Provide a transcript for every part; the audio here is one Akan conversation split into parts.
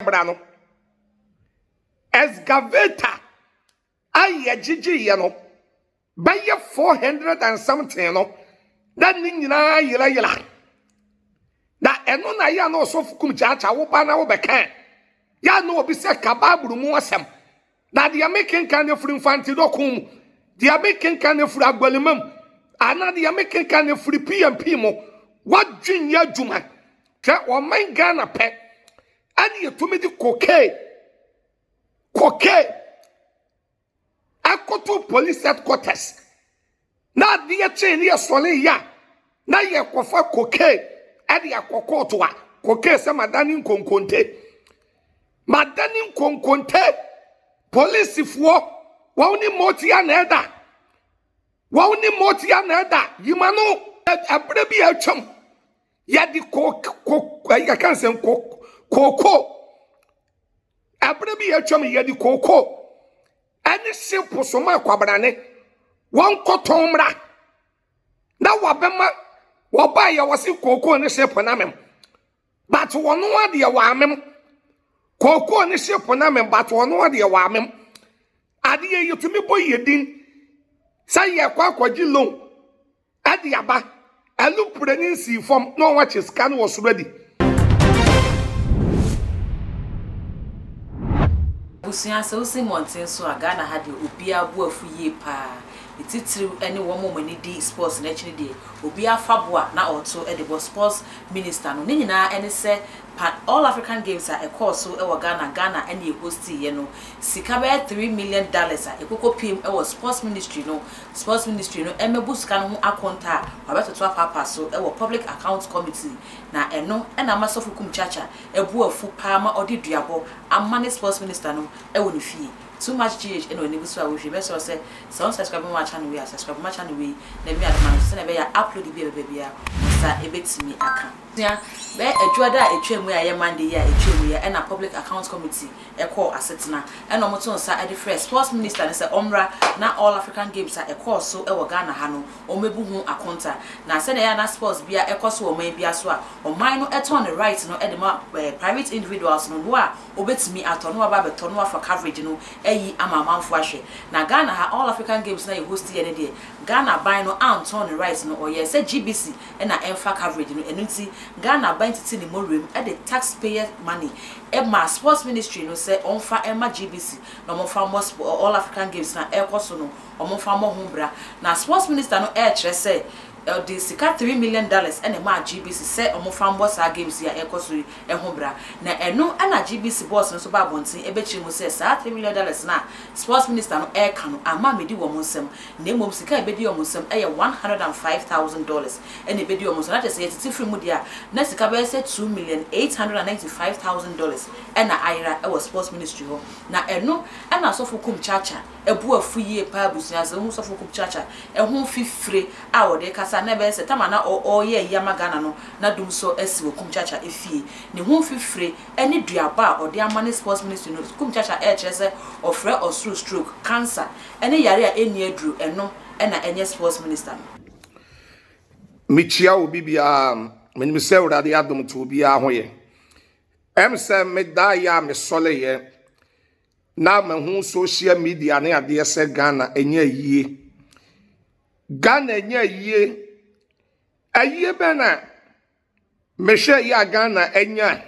brano excavator aye gigi ye no buy 400 and something no that nyina yela da eno na ya no so Kumchacha wo ba na wo beka ya no obi se kababuru mu asem na de making kan efuri infanti dokum de making kan efuri agbalimam ana de making kan efuri PMP mo wadwin ya djuma twa o man Ghana pe ani yetumi di koke akoto police headquarters na de chain ye sole ya na ye kofa koke ade akokoto a koke se madani nkonkonte police fo woni motia na eda yimano abre bi atwam ya di ya kan sen koko abre bi atwam ya di koko ani simple so ma kwabrane won kotomra na wabema woba ya wasi koko ni simple na mem but wono ade ya wa mem koko ni simple na mem but wono ade ya wa mem ade ye yutumi boye din say ye kwakwaji loan ade aba alu pregnancy form no watch scan was ready busia so Simontin so Ghana had obi abu afuye pa ititiri ene wo mo mani di sports na chini di obi afaboa na oto e the sports minister no nyina ene se all African games are a course so e wo Ghana ene e host ye no sika be $3 million a ekoko pim e wo sports ministry no emebu sika no ho akonta abetoto apapa so e wo public accounts committee na eno ena masofu Kumchacha ebu afu pa ma odi duabo amane sports minister no e wo ne fie too much GH and when you go to best say some subscribe my channel we subscribe my channel we na me adman say na be upload the baby sa ebetimi aka ya be adwada etwemu ya Monday ya etwemu ya na public accounts committee e call asetena e no moto nsa e fresh sports minister ne say omra na all African games are e call so e wo Ghana ha no omebu hu akonta na say na ya na sports bia e call so o man bia so a o man no e turn the right no e de ma private individuals no a obetimi atono aba betono for coverage no eyi amamanfo ahwe na Ghana ha all African games na e host ye ne de Ghana buy no turn the right no or ye say GBC e na emfa coverage no enunti Ghana buy titi ni morem e the taxpayer money e ma sports ministry no say onfa e ma GBC no mo fa all African games na e koso no o mo fa mo hombra na sports minister no e kire say the sika $3 million and ma GBC say omo fan boss games ya ekoso e hobra na eno ana GBC boss no so ba bontin e bechi mu say sa $3 million na sports minister no e ka no ama medi wo mo nsem na emom sika e bedi wo mo nsem e $105,000 and e bedi wo mo so na say titi free mu dia na sika be say $2,895,000 and na aira e was sports ministry ho na eno ana so for Kumchacha ebu afuye pa busia so hu so for Kumchacha e hu fifre a wo de kasa na be se tama na o ye yama Ghana no na dum so asi wo Kumchacha efie ne hu fifre ene duaba o de amane sports ministry no Kumchacha e chese ofre osru stroke cancer ene yare a eni adru eno na enye sports minister michia obi bia menim se urade adom to obi a ho ye se medaya me sole ye na me hu social media na ade se Ghana enye yie Ghana enye yie aye bena me hwe ya Ghana enya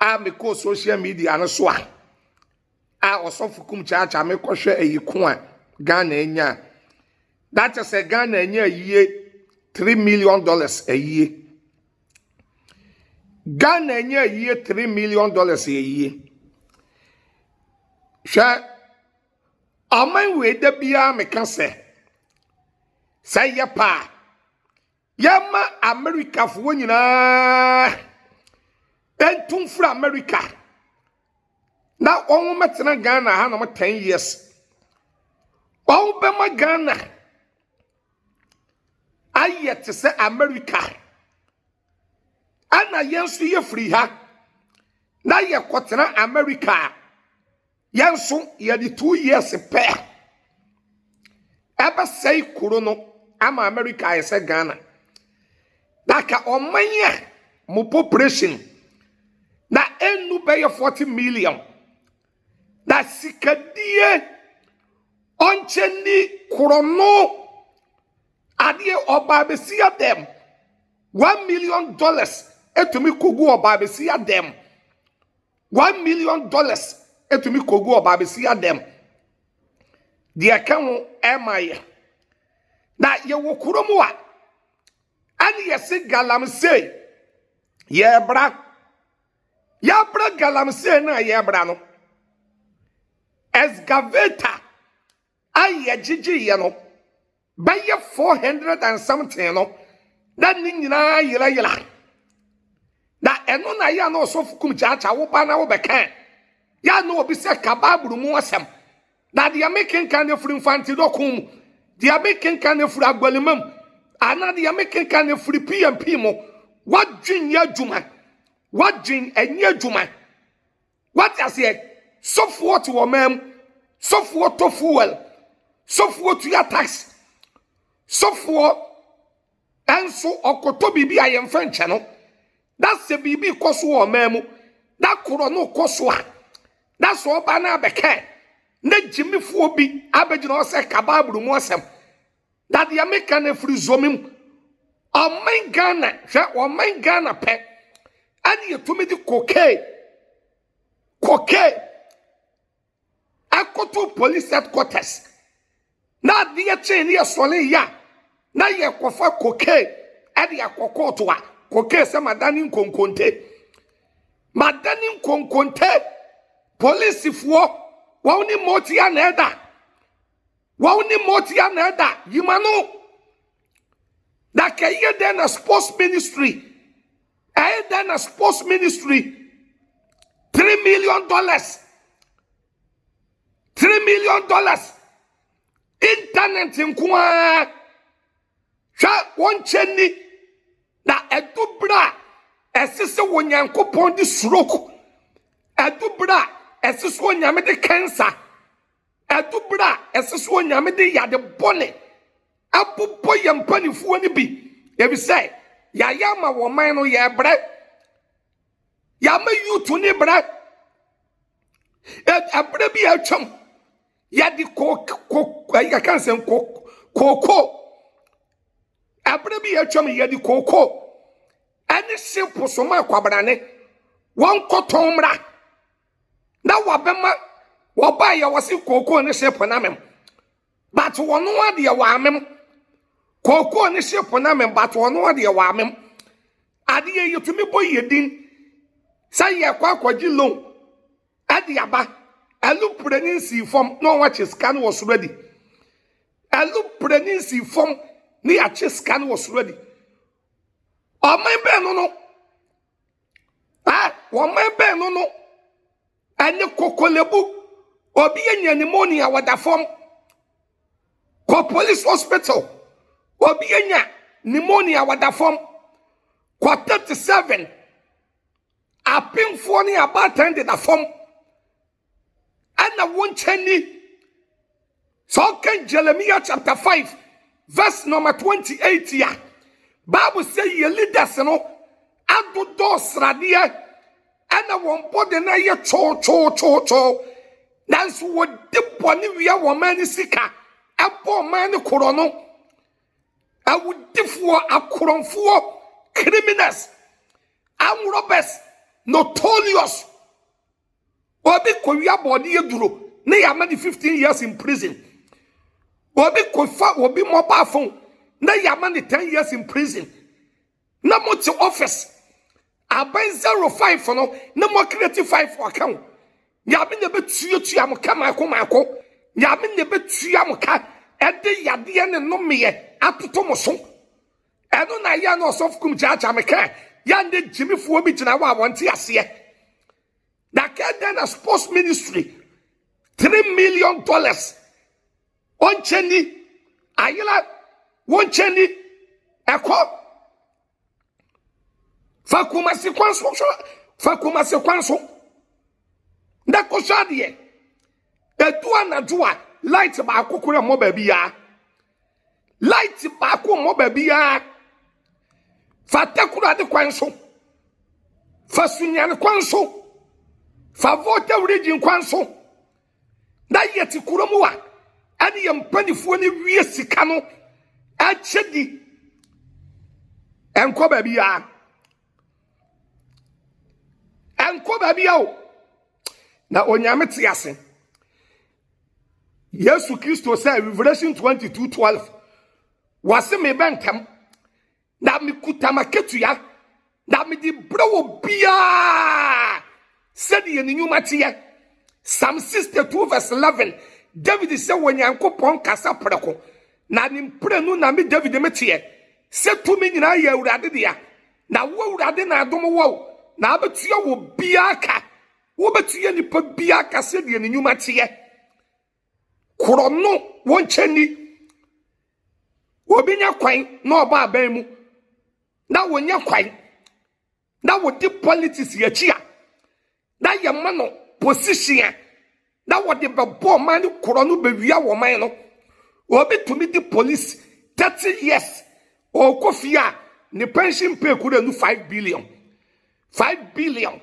a me ko social media no so a osofu Kumchacha me ko hwe ayiku a Ghana enya that is a Ghana enya yie $3 million a year Ghana enya yie $3 million a year hwe aman we da bia me ka say ya pa yama America fo nyina entum fra America na onwo metena Ghana ha no 10 years onwo be ma Ghana ayete se America ana yensu ye free ha na ye kotena America yensu ye di 2 years pe eba sei kuro no ama America ese Ghana daka omanya mo population na enu beye 40 million. Na sikadie oncheni krono adie oba besia dem $1 million etumi kogu oba besia dem $1 million etumi kogu oba besia dem de kan emaye na ye wo kuromu a ani yesi galamse yebra galamse na yebra no excavator aye gigi ye no baye 400 and something no that nyina yela na eno na ya no so Kumchacha wo ba na wo bekan ya no obi se kababuru mu asem na de making kan de furu infanti dokum de making kan de furu agbalimam ana de making kan de furu PMP mo wadwin ya dwuma wadwin enye dwuma what I say so for to wo so for to fuel so for to your tax so for enso okoto bibi ayemfa nche no that's a bibi koso wo memu that koro no koso a that's all ba na beka na jimifu obi abegina o se kababuru mu asem that the American free zomim o man Ghana pe ani yetumi di koke akoto police headquarters na de chain ye sole ya na ye kofa koke ade akokoto a koke se madani nkonkonte police fuo wawni motia na eda yimano da kaye den a sports ministry $3 million $3 million internet nkwa sha woncheni na edubra esese wonyankopon di stroke edubra esese wonyame de cancer edubra esese wonyame de yade bone abubo yampanifuo ni bi ebi say ya ma wo man no ye bre ya ma yutu ni bre abre bi atwam ya di ya kan sen koko abre bi atwam ya di koko ani simple so ma kwabrane won kotomra na wabema woba ya wasi koko ni simple na mem but wonu ade ya wa mem koko ni simple na mem but wonu ade ya wa mem ade ye yutumi boye din say ye kwakwaji loan ade aba alu pregnancy form no watch scan was ready alu pregnancy form ni a scan was ready o man be no ane kokolebu obi enya pneumonia wada form ko police hospital obi enya pneumonia wada form ko 37 apimfo ni abatan de da form ana wonchani so kan Jeremiah chapter 5 verse number 28 ya Bible say ye leaders no adodo srade ana won bode na ye cho nanso wo de bone wia wo man sika abo man koro no awudifo akoronfo criminals robbers notorious obi ko wia bode ye duro na ya ma 15 years in prison obi ko fa obi mobile phone na ya ma 10 years in prison na multi office aban 05 no na mo creative 5 for account ya me ne betuatu am ka mako ya me ne betu am ka ede yade ne no meye atoto mo so eno na ya no so Kumchacha me ka ya nde jimifo bi gina wa wonte ase da ka den a sports ministry $3 million oncheni ayila woncheni eko fakuma sekwanso nda ko shade edu anadua light ba akokore mo ba bia light ba ko mo ba bia fatakura de kwanso fasunyan kwanso Favota region kwanso. Na yeti kuromu a ani yempanifuo ne wie sika no achedi enko ba bia o na onyame te ase Yesu Kristo say Revelation 22:12 wase me bentam na mikuta maketua na me di brewo bia said ye ni nyuma tie Psalm 62:11 David said when Yankopon kasa preko na nimprenu na me David metie se tumi nyina ya urade dia na wo urade na adom wo na abetua wo bia ka wo betua ni pa bia ka se de ni nyuma tie korono wonchani obinya kwan na oba aban mu na wonya kwan na wo di politics ya chia na yamano position na wo de bebo man korono be wia wo man no obi tumi di police 30 years o kofia ne pension pay kura no 5 billion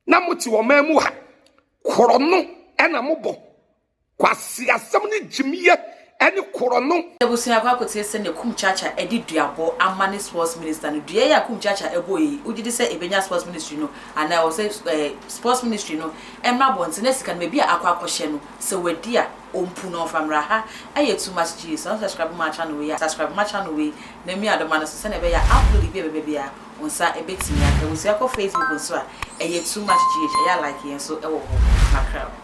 na moti wo man mu ha korono ena mobo kwasi asam ne jimiye eni korono ebusia kwa kote se ne Kumchacha edi duabo amane sports minister no dua ya Kumchacha ebo yi ugidi se ebenya sports ministry no ana o se sports ministry no emra bonte na sika no bia akwa akohye no se wadi a ompu no famra ha aye too much cheese subscribe my channel we subscribe my channel we na mi adoma no se na be ya upload bia onsa ebetimi aka ebusia ko Facebook so a aye too much cheese ya like yen so ewo ho makra